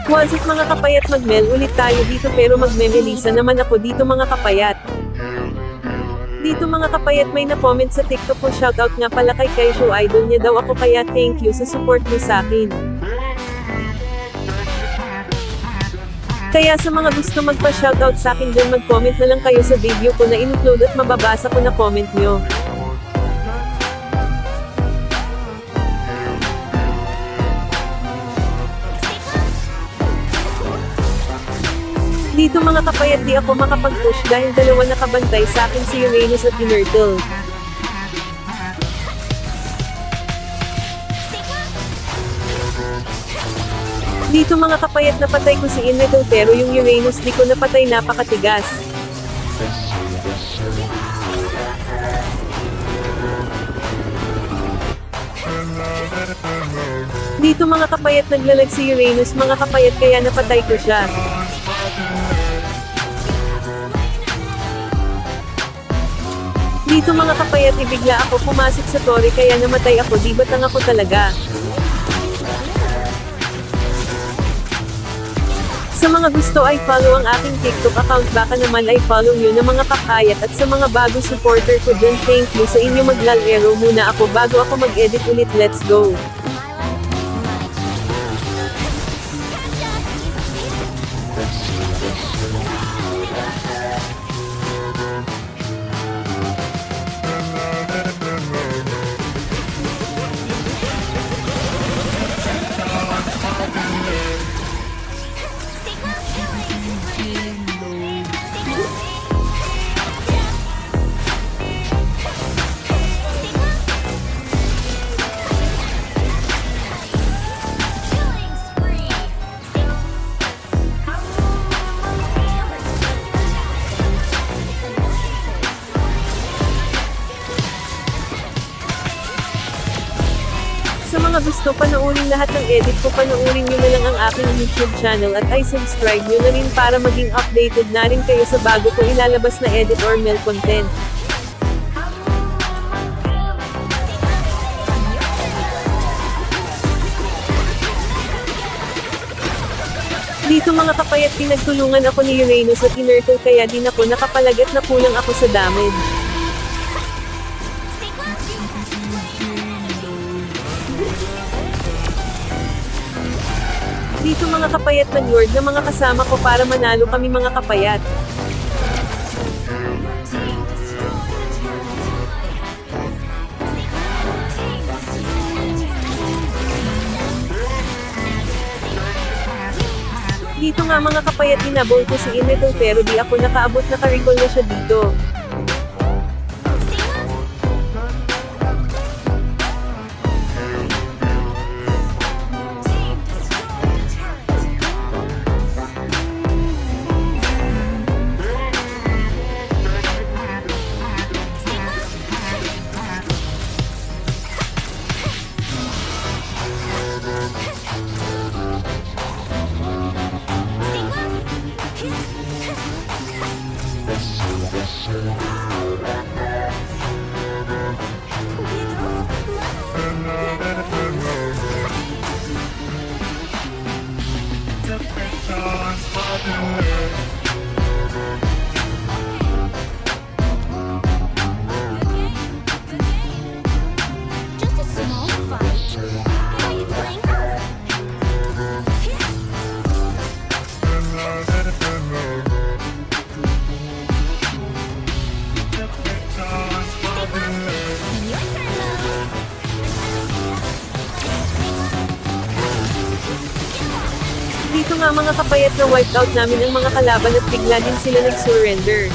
What's up mga kapayat, magmel ulit tayo dito pero magmemelisa naman ako dito mga kapayat. Dito mga kapayat, may na-comment sa TikTok ko, shoutout nga pala kay Kaisho, idol niya daw ako kaya thank you sa support mo sa akin. Kaya sa mga gusto magpa-shoutout sa akin dyan, mag-comment na lang kayo sa video ko na in-upload at mababasa ko na comment nyo. Dito mga kapayat, di ako makapag-push dahil dalawa nakabantay sa akin, si Uranus at Inertle. Dito mga kapayat, napatay ko si Inertle pero yung Uranus di ko napatay, napakatigas. Dito mga kapayat, naglalag si Uranus mga kapayat kaya napatay ko siya. Dito mga kapayat, ibigla ako pumasok sa tori kaya namatay ako, di batang ako talaga. Sa mga gusto ay follow ang aking TikTok account, baka naman ay follow nyo na mga kapayat, at sa mga bago supporter ko dyan, thank you sa inyo. Maglalaro muna ako bago ako mag-edit ulit, let's go! Sa mga gusto panoorin lahat ng edit ko, panoorin nyo na lang ang aking YouTube channel at ay subscribe nyo na rin para maging updated na rin kayo sa bago ko ilalabas na edit or mail content. Dito mga kapayat, pinagtulungan ako ni Uranus at Inertle kaya din ako nakapalag at nakulang ako sa damage. Dito mga kapayat, nag-lord na mga kasama ko para manalo kami mga kapayat. Dito nga mga kapayat, inabol ko si Inertle pero di ako nakaabot, naka-recall na siya dito. Dito nga mga kapayat, na wipe out namin ang mga kalaban at bigla din sila nag-surrender.